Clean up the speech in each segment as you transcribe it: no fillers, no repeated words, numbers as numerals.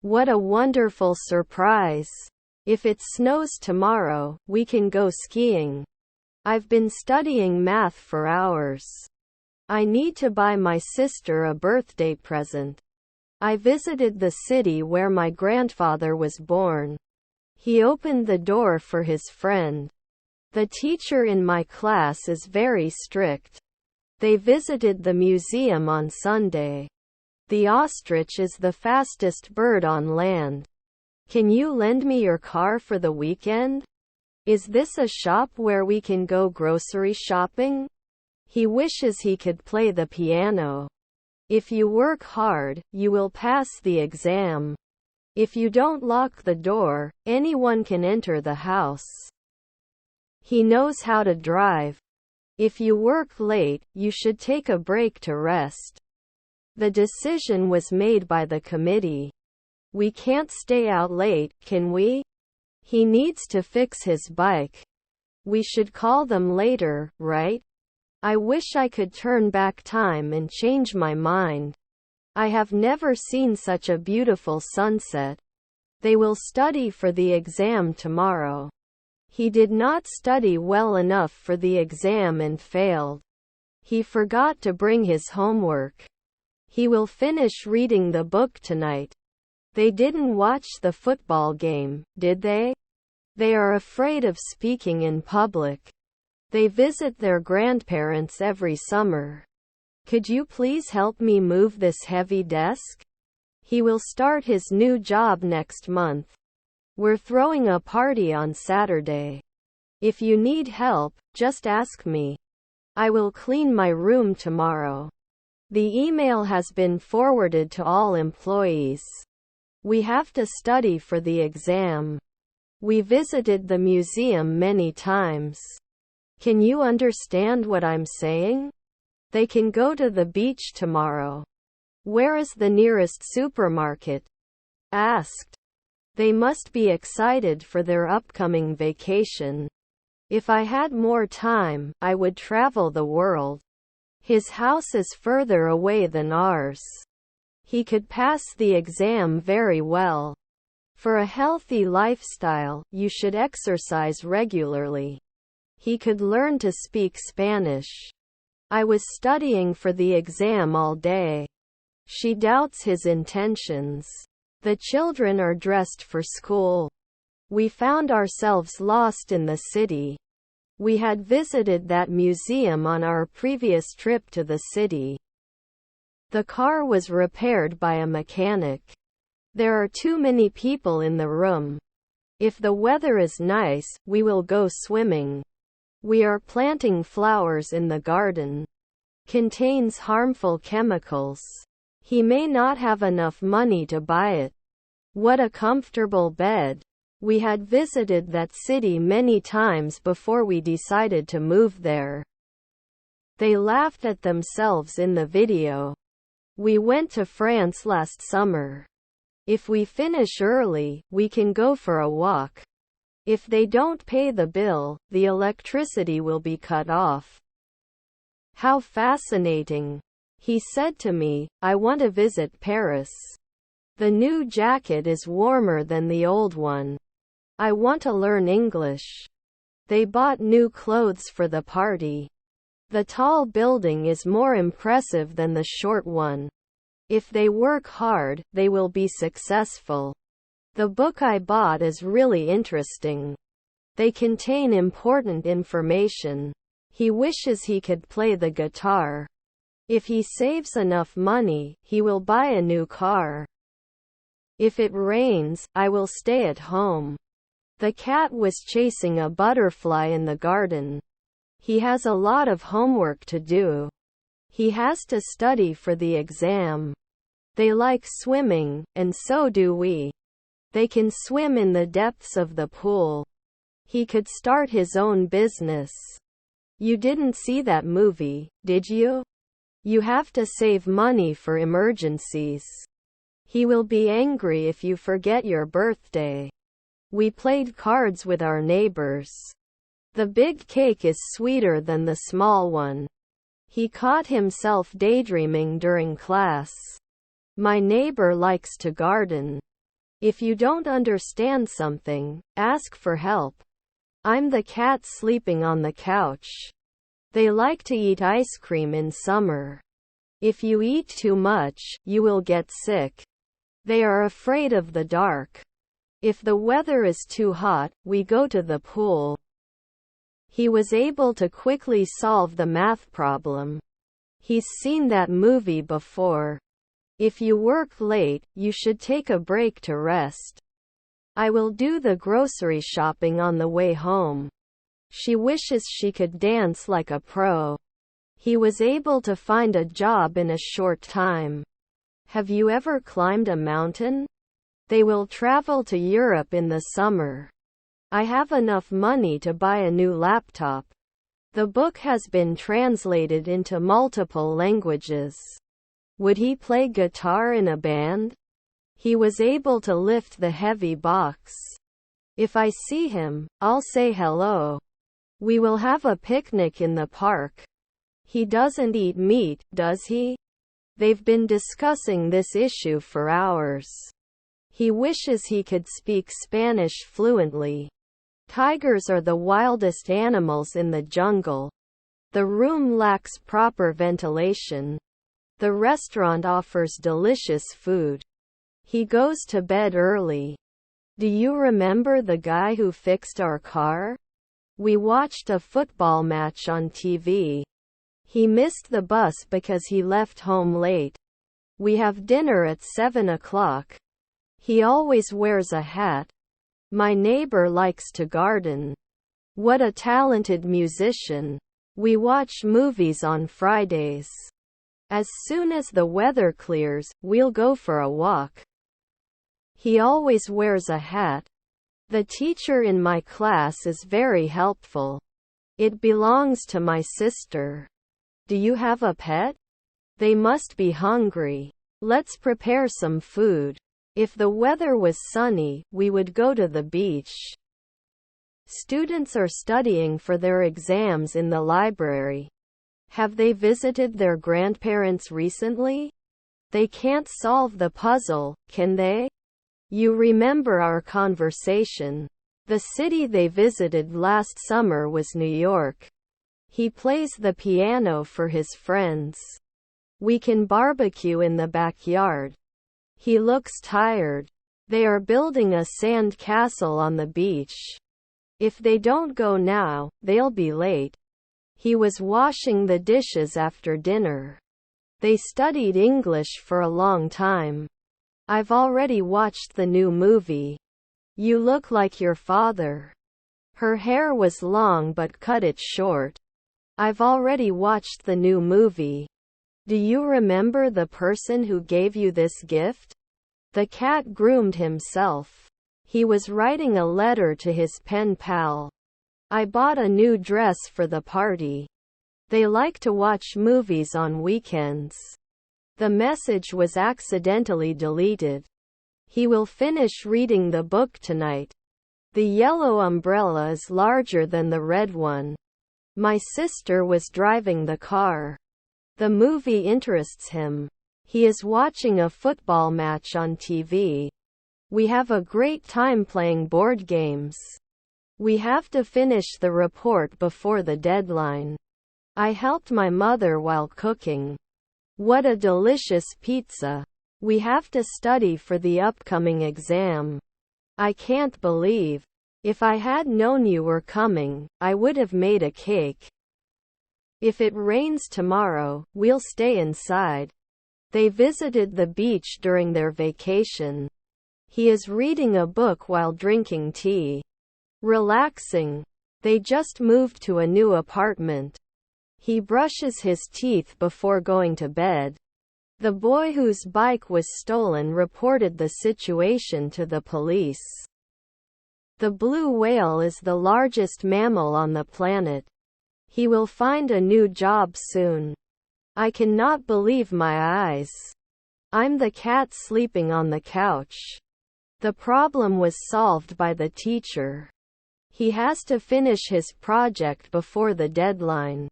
What a wonderful surprise! If it snows tomorrow, we can go skiing. I've been studying math for hours. I need to buy my sister a birthday present. I visited the city where my grandfather was born. He opened the door for his friend. The teacher in my class is very strict. They visited the museum on Sunday. The ostrich is the fastest bird on land. Can you lend me your car for the weekend? Is this a shop where we can go grocery shopping? He wishes he could play the piano. If you work hard, you will pass the exam. If you don't lock the door, anyone can enter the house. He knows how to drive. If you work late, you should take a break to rest. The decision was made by the committee. We can't stay out late, can we? He needs to fix his bike. We should call them later, right? I wish I could turn back time and change my mind. I have never seen such a beautiful sunset. They will study for the exam tomorrow. He did not study well enough for the exam and failed. He forgot to bring his homework. He will finish reading the book tonight. They didn't watch the football game, did they? They are afraid of speaking in public. They visit their grandparents every summer. Could you please help me move this heavy desk? He will start his new job next month. We're throwing a party on Saturday. If you need help, just ask me. I will clean my room tomorrow. The email has been forwarded to all employees. We have to study for the exam. We visited the museum many times. Can you understand what I'm saying? They can go to the beach tomorrow. Where is the nearest supermarket? Asked. They must be excited for their upcoming vacation. If I had more time, I would travel the world. His house is further away than ours. He could pass the exam very well. For a healthy lifestyle, you should exercise regularly. He could learn to speak Spanish. I was studying for the exam all day. She doubts his intentions. The children are dressed for school. We found ourselves lost in the city. We had visited that museum on our previous trip to the city. The car was repaired by a mechanic. There are too many people in the room. If the weather is nice, we will go swimming. We are planting flowers in the garden. Contains harmful chemicals. He may not have enough money to buy it. What a comfortable bed. We had visited that city many times before we decided to move there. They laughed at themselves in the video. We went to France last summer. If we finish early, we can go for a walk. If they don't pay the bill, the electricity will be cut off. How fascinating. He said to me, I want to visit Paris. The new jacket is warmer than the old one. I want to learn English. They bought new clothes for the party. The tall building is more impressive than the short one. If they work hard, they will be successful. The book I bought is really interesting. They contain important information. He wishes he could play the guitar. If he saves enough money, he will buy a new car. If it rains, I will stay at home. The cat was chasing a butterfly in the garden. He has a lot of homework to do. He has to study for the exam. They like swimming, and so do we. They can swim in the depths of the pool. He could start his own business. You didn't see that movie, did you? You have to save money for emergencies. He will be angry if you forget your birthday. We played cards with our neighbors. The big cake is sweeter than the small one. He caught himself daydreaming during class. My neighbor likes to garden. If you don't understand something, ask for help. I'm the cat sleeping on the couch. They like to eat ice cream in summer. If you eat too much, you will get sick. They are afraid of the dark. If the weather is too hot, we go to the pool. He was able to quickly solve the math problem. He's seen that movie before. If you work late, you should take a break to rest. I will do the grocery shopping on the way home. She wishes she could dance like a pro. He was able to find a job in a short time. Have you ever climbed a mountain? They will travel to Europe in the summer. I have enough money to buy a new laptop. The book has been translated into multiple languages. Would he play guitar in a band? He was able to lift the heavy box. If I see him, I'll say hello. We will have a picnic in the park. He doesn't eat meat, does he? They've been discussing this issue for hours. He wishes he could speak Spanish fluently. Tigers are the wildest animals in the jungle. The room lacks proper ventilation. The restaurant offers delicious food. He goes to bed early. Do you remember the guy who fixed our car? We watched a football match on TV. He missed the bus because he left home late. We have dinner at 7 o'clock. He always wears a hat. My neighbor likes to garden. What a talented musician. We watch movies on Fridays. As soon as the weather clears, we'll go for a walk. He always wears a hat. The teacher in my class is very helpful. It belongs to my sister. Do you have a pet? They must be hungry. Let's prepare some food. If the weather was sunny, we would go to the beach. Students are studying for their exams in the library. Have they visited their grandparents recently? They can't solve the puzzle, can they? You remember our conversation. The city they visited last summer was New York. He plays the piano for his friends. We can barbecue in the backyard. He looks tired. They are building a sand castle on the beach. If they don't go now, they'll be late. He was washing the dishes after dinner. They studied English for a long time. I've already watched the new movie. You look like your father. Her hair was long but cut it short. I've already watched the new movie. Do you remember the person who gave you this gift? The cat groomed himself. He was writing a letter to his pen pal. I bought a new dress for the party. They like to watch movies on weekends. The message was accidentally deleted. He will finish reading the book tonight. The yellow umbrella is larger than the red one. My sister was driving the car. The movie interests him. He is watching a football match on TV. We have a great time playing board games. We have to finish the report before the deadline. I helped my mother while cooking. What a delicious pizza. We have to study for the upcoming exam. I can't believe. If I had known you were coming, I would have made a cake. If it rains tomorrow, we'll stay inside. They visited the beach during their vacation. He is reading a book while drinking tea. Relaxing. They just moved to a new apartment. He brushes his teeth before going to bed. The boy whose bike was stolen reported the situation to the police. The blue whale is the largest mammal on the planet. He will find a new job soon. I cannot believe my eyes. I'm the cat sleeping on the couch. The problem was solved by the teacher. He has to finish his project before the deadline.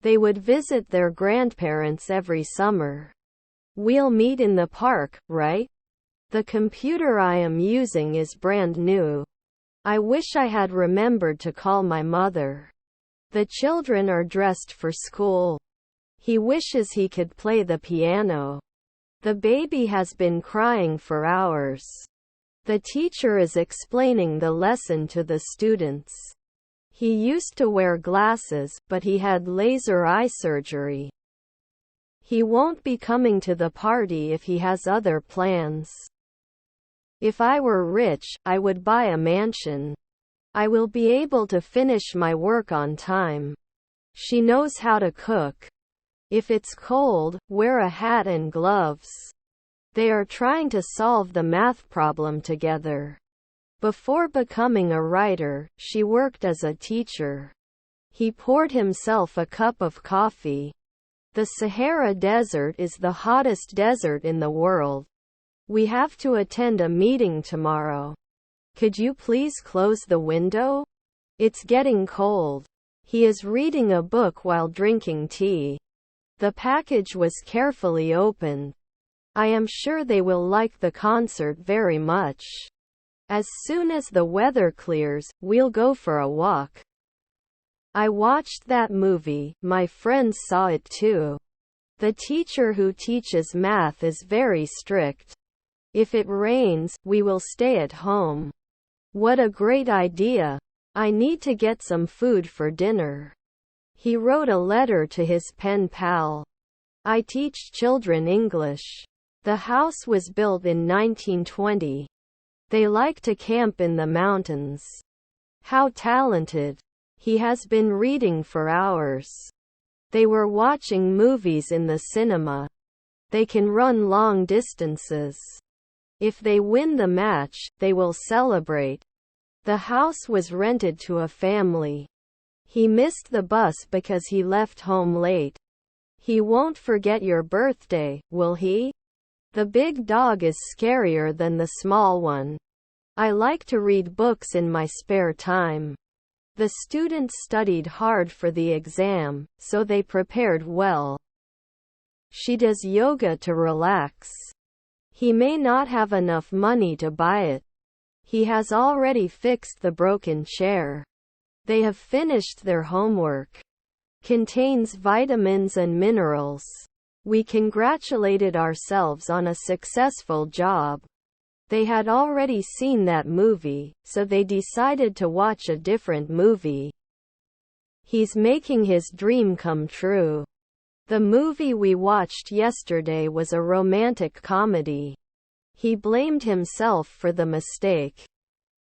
They would visit their grandparents every summer. We'll meet in the park, right? The computer I am using is brand new. I wish I had remembered to call my mother. The children are dressed for school. He wishes he could play the piano. The baby has been crying for hours. The teacher is explaining the lesson to the students. He used to wear glasses, but he had laser eye surgery. He won't be coming to the party if he has other plans. If I were rich, I would buy a mansion. I will be able to finish my work on time. She knows how to cook. If it's cold, wear a hat and gloves. They are trying to solve the math problem together. Before becoming a writer, she worked as a teacher. He poured himself a cup of coffee. The Sahara Desert is the hottest desert in the world. We have to attend a meeting tomorrow. Could you please close the window? It's getting cold. He is reading a book while drinking tea. The package was carefully opened. I am sure they will like the concert very much. As soon as the weather clears, we'll go for a walk. I watched that movie, my friends saw it too. The teacher who teaches math is very strict. If it rains, we will stay at home. What a great idea! I need to get some food for dinner. He wrote a letter to his pen pal. I teach children English. The house was built in 1920. They like to camp in the mountains. How talented! He has been reading for hours. They were watching movies in the cinema. They can run long distances. If they win the match, they will celebrate. The house was rented to a family. He missed the bus because he left home late. He won't forget your birthday, will he? The big dog is scarier than the small one. I like to read books in my spare time. The students studied hard for the exam, so they prepared well. She does yoga to relax. He may not have enough money to buy it. He has already fixed the broken chair. They have finished their homework. Contains vitamins and minerals. We congratulated ourselves on a successful job. They had already seen that movie, so they decided to watch a different movie. He's making his dream come true. The movie we watched yesterday was a romantic comedy. He blamed himself for the mistake.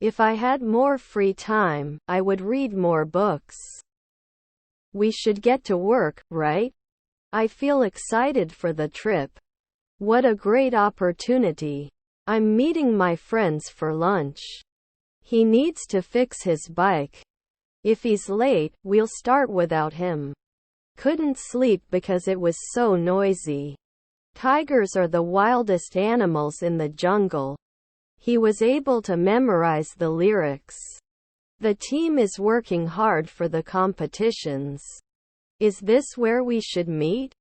If I had more free time, I would read more books. We should get to work, right? I feel excited for the trip. What a great opportunity. I'm meeting my friends for lunch. He needs to fix his bike. If he's late, we'll start without him. Couldn't sleep because it was so noisy. Tigers are the wildest animals in the jungle. He was able to memorize the lyrics. The team is working hard for the competitions. Is this where we should meet?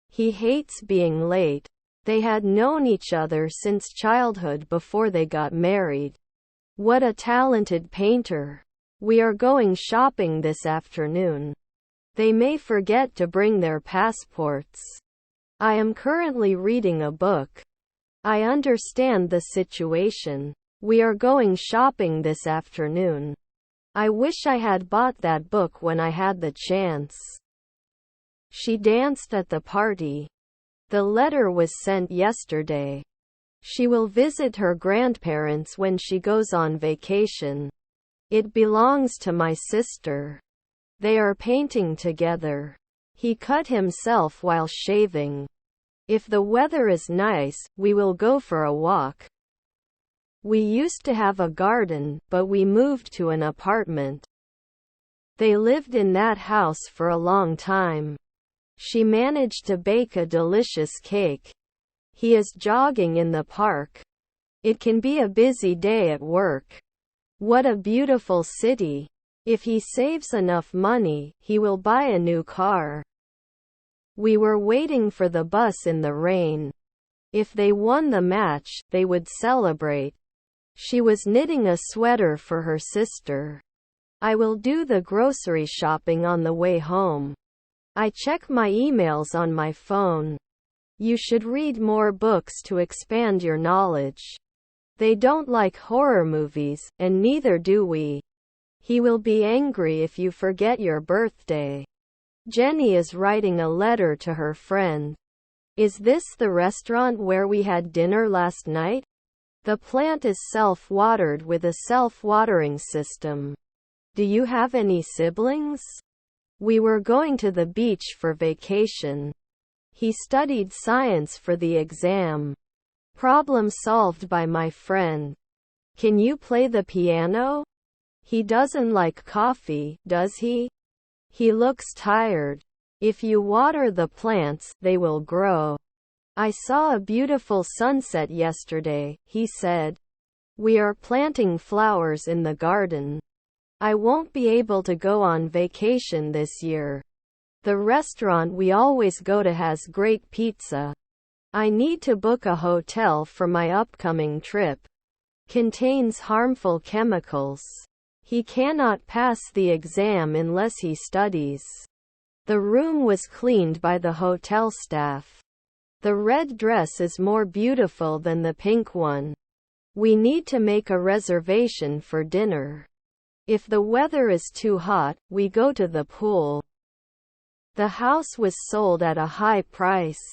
He hates being late. They had known each other since childhood before they got married. What a talented painter. We are going shopping this afternoon. They may forget to bring their passports. I am currently reading a book. I understand the situation. We are going shopping this afternoon. I wish I had bought that book when I had the chance. She danced at the party. The letter was sent yesterday. She will visit her grandparents when she goes on vacation. It belongs to my sister. They are painting together. He cut himself while shaving. If the weather is nice, we will go for a walk. We used to have a garden, but we moved to an apartment. They lived in that house for a long time. She managed to bake a delicious cake. He is jogging in the park. It can be a busy day at work. What a beautiful city. If he saves enough money, he will buy a new car. We were waiting for the bus in the rain. If they won the match, they would celebrate. She was knitting a sweater for her sister. I will do the grocery shopping on the way home. I check my emails on my phone. You should read more books to expand your knowledge. They don't like horror movies, and neither do we. He will be angry if you forget your birthday. Jenny is writing a letter to her friend. Is this the restaurant where we had dinner last night? The plant is self-watered with a self-watering system. Do you have any siblings? We were going to the beach for vacation. He studied science for the exam. Problem solved by my friend. Can you play the piano? He doesn't like coffee, does he? He looks tired. If you water the plants, they will grow. I saw a beautiful sunset yesterday, he said. We are planting flowers in the garden. I won't be able to go on vacation this year. The restaurant we always go to has great pizza. I need to book a hotel for my upcoming trip. Contains harmful chemicals. He cannot pass the exam unless he studies. The room was cleaned by the hotel staff. The red dress is more beautiful than the pink one. We need to make a reservation for dinner. If the weather is too hot, we go to the pool. The house was sold at a high price.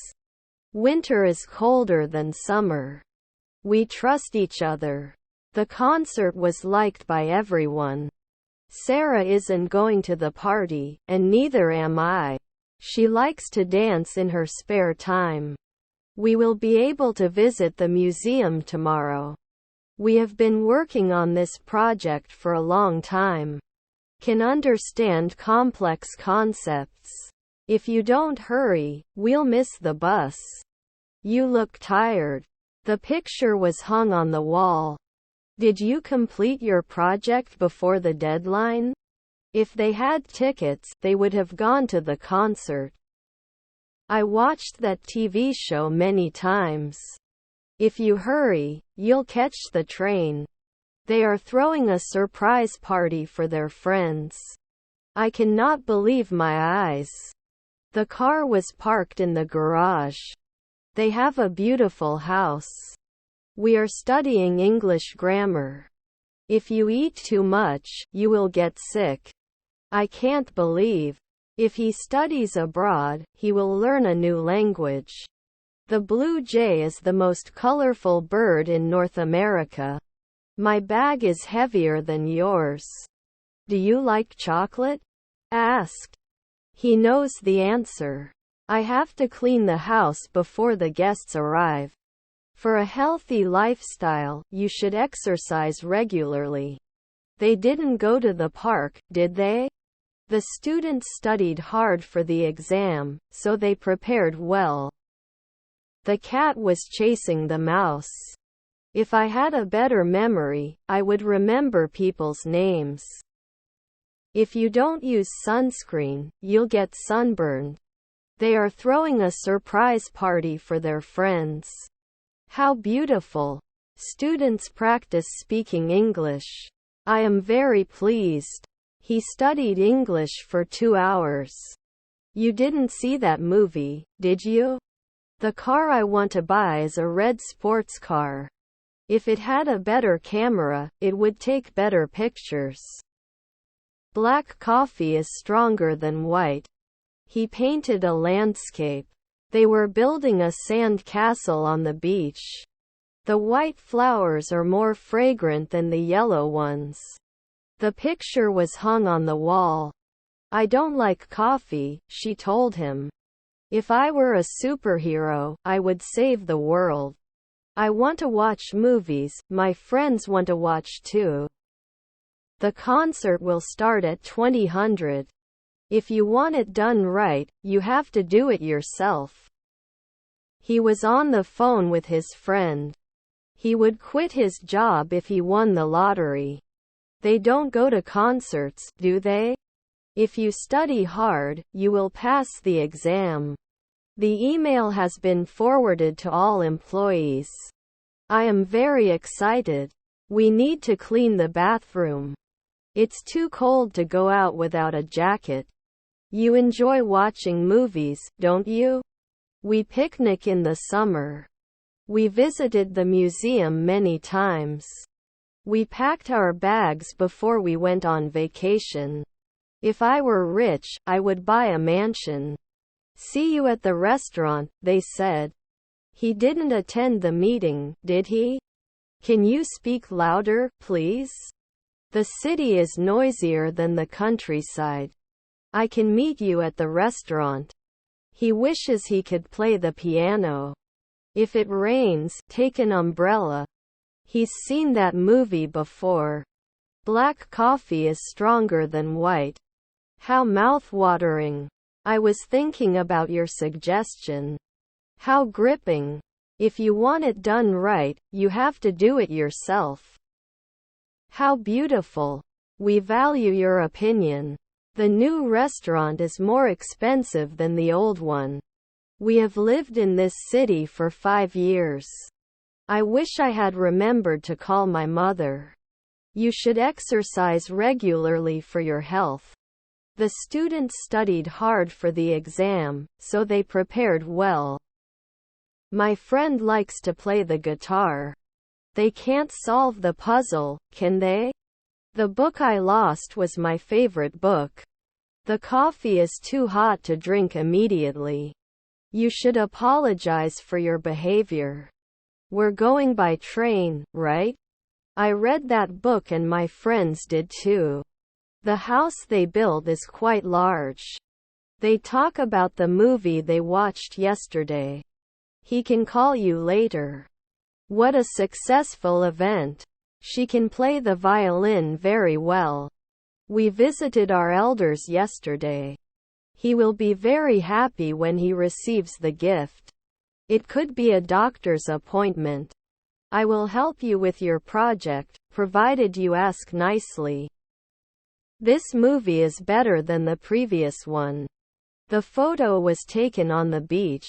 Winter is colder than summer. We trust each other. The concert was liked by everyone. Sarah isn't going to the party, and neither am I. She likes to dance in her spare time. We will be able to visit the museum tomorrow. We have been working on this project for a long time. Can understand complex concepts. If you don't hurry, we'll miss the bus. You look tired. The picture was hung on the wall. Did you complete your project before the deadline? If they had tickets, they would have gone to the concert. I watched that TV show many times. If you hurry, you'll catch the train. They are throwing a surprise party for their friends. I cannot believe my eyes. The car was parked in the garage. They have a beautiful house. We are studying English grammar. If you eat too much, you will get sick. I can't believe. If he studies abroad, he will learn a new language. The blue jay is the most colorful bird in North America. My bag is heavier than yours. Do you like chocolate? Asked. He knows the answer. I have to clean the house before the guests arrive. For a healthy lifestyle, you should exercise regularly. They didn't go to the park, did they? The students studied hard for the exam, so they prepared well. The cat was chasing the mouse. If I had a better memory, I would remember people's names. If you don't use sunscreen, you'll get sunburned. They are throwing a surprise party for their friends. How beautiful. Students practice speaking English. I am very pleased. He studied English for 2 hours. You didn't see that movie, did you? The car I want to buy is a red sports car. If it had a better camera, it would take better pictures. Black coffee is stronger than white. He painted a landscape. They were building a sand castle on the beach. The white flowers are more fragrant than the yellow ones. The picture was hung on the wall. I don't like coffee, she told him. If I were a superhero, I would save the world. I want to watch movies, my friends want to watch too. The concert will start at 2000. If you want it done right, you have to do it yourself. He was on the phone with his friend. He would quit his job if he won the lottery. They don't go to concerts, do they? If you study hard, you will pass the exam. The email has been forwarded to all employees. I am very excited. We need to clean the bathroom. It's too cold to go out without a jacket. You enjoy watching movies, don't you? We picnic in the summer. We visited the museum many times. We packed our bags before we went on vacation. If I were rich, I would buy a mansion. See you at the restaurant, they said. He didn't attend the meeting, did he? Can you speak louder, please? The city is noisier than the countryside. I can meet you at the restaurant. He wishes he could play the piano. If it rains, take an umbrella. He's seen that movie before. Black coffee is stronger than white. How mouth-watering. I was thinking about your suggestion. How gripping. If you want it done right, you have to do it yourself. How beautiful. We value your opinion. The new restaurant is more expensive than the old one. We have lived in this city for 5 years. I wish I had remembered to call my mother. You should exercise regularly for your health. The students studied hard for the exam, so they prepared well. My friend likes to play the guitar. They can't solve the puzzle, can they? The book I lost was my favorite book. The coffee is too hot to drink immediately. You should apologize for your behavior. We're going by train, right? I read that book and my friends did too. The house they built is quite large. They talk about the movie they watched yesterday. He can call you later. What a successful event. She can play the violin very well. We visited our elders yesterday. He will be very happy when he receives the gift. It could be a doctor's appointment. I will help you with your project, provided you ask nicely. This movie is better than the previous one. The photo was taken on the beach.